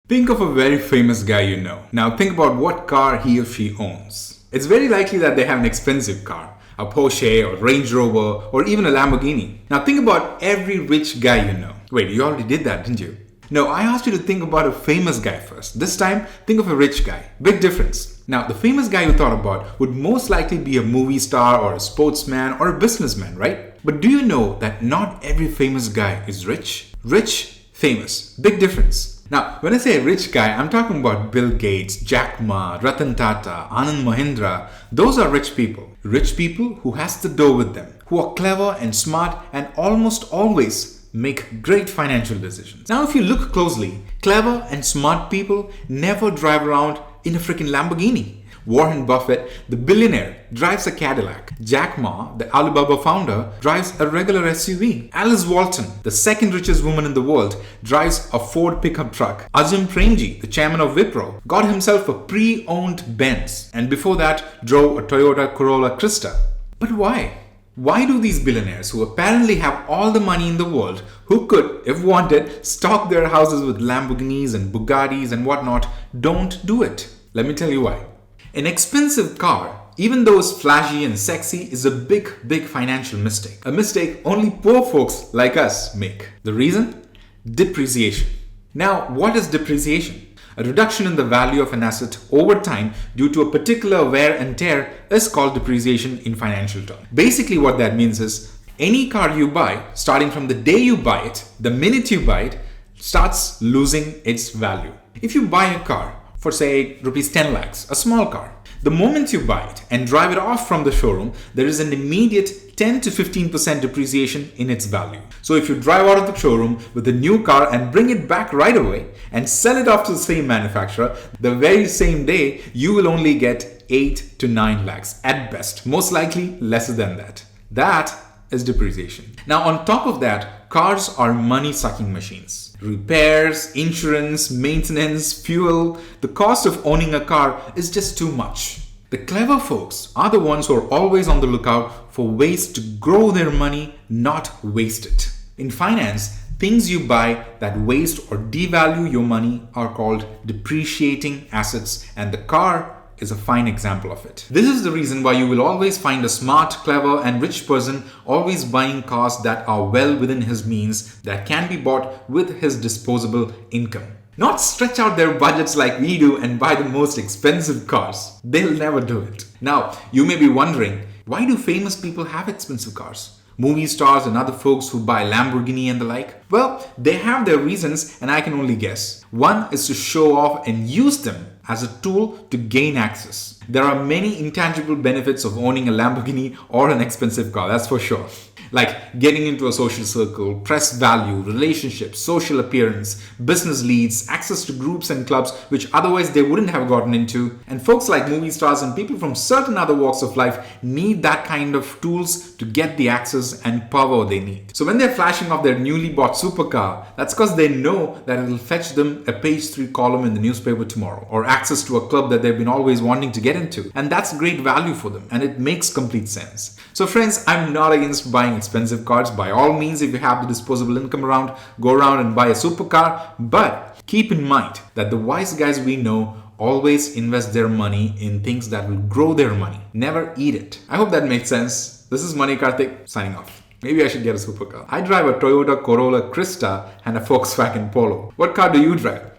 Think of a very famous guy you know. Now think about what car he or she owns. It's very likely that they have an expensive car, a Porsche or Range Rover or even a Lamborghini. Now think about every rich guy you know. Wait, you already did that, didn't you? No, I asked you to think about a famous guy first. This time, think of a rich guy. Big difference. Now, the famous guy you thought about would most likely be a movie star or a sportsman or a businessman, right? But do you know that not every famous guy is rich? Rich, famous. Big difference. Now, when I say rich guy, I'm talking about Bill Gates, Jack Ma, Ratan Tata, Anand Mahindra. Those are rich people. Rich people who has the dough with them, who are clever and smart and almost always make great financial decisions. Now, if you look closely, clever and smart people never drive around in a freaking Lamborghini. Warren Buffett, the billionaire, drives a Cadillac. Jack Ma, the Alibaba founder, drives a regular SUV. Alice Walton, the second richest woman in the world, drives a Ford pickup truck. Ajim Premji, the chairman of Wipro, got himself a pre-owned Benz and before that drove a Toyota Corolla Crista. But why? Why do these billionaires, who apparently have all the money in the world, who could, if wanted, stock their houses with Lamborghinis and Bugattis and whatnot, don't do it? Let me tell you why. An expensive car, even though it's flashy and sexy, is a big financial mistake. A mistake only poor folks like us make. The reason? Depreciation. Now, what is depreciation? A reduction in the value of an asset over time due to a particular wear and tear is called depreciation in financial terms. Basically, what that means is any car you buy, starting from the day you buy it, the minute you buy it, starts losing its value. If you buy a car for say rupees 10 lakhs, a small car, the moment you buy it and drive it off from the showroom, there is an immediate 10 to 15% depreciation in its value. So if you drive out of the showroom with a new car and bring it back right away and sell it off to the same manufacturer, the very same day, you will only get 8 to 9 lakhs at best, most likely lesser than that. That is depreciation. Now on top of that, cars are money-sucking machines. Repairs, insurance, maintenance, fuel, the cost of owning a car is just too much. The clever folks are the ones who are always on the lookout for ways to grow their money, not waste it. In finance, things you buy that waste or devalue your money are called depreciating assets, and the car is a fine example of it. This is the reason why you will always find a smart, clever and rich person always buying cars that are well within his means, that can be bought with his disposable income. Not stretch out their budgets like we do and buy the most expensive cars. They'll never do it. Now, you may be wondering, why do famous people have expensive cars? Movie stars and other folks who buy Lamborghini and the like? Well, they have their reasons and I can only guess. One is to show off and use them as a tool to gain access. There are many intangible benefits of owning a Lamborghini or an expensive car, that's for sure. Like getting into a social circle, press value, relationships, social appearance, business leads, access to groups and clubs which otherwise they wouldn't have gotten into. And folks like movie stars and people from certain other walks of life need that kind of tools to get the access and power they need. So when they're flashing off their newly bought supercar, that's because they know that it'll fetch them a page 3 column in the newspaper tomorrow, or access to a club that they've been always wanting to get into. And that's great value for them and it makes complete sense. So friends, I'm not against buying expensive cars. By all means, if you have the disposable income around, go around and buy a supercar. But keep in mind that the wise guys we know always invest their money in things that will grow their money. Never eat it. I hope that makes sense. This is Mani Karthik signing off. Maybe I should get a supercar. I drive a Toyota Corolla Crista and a Volkswagen Polo. What car do you drive?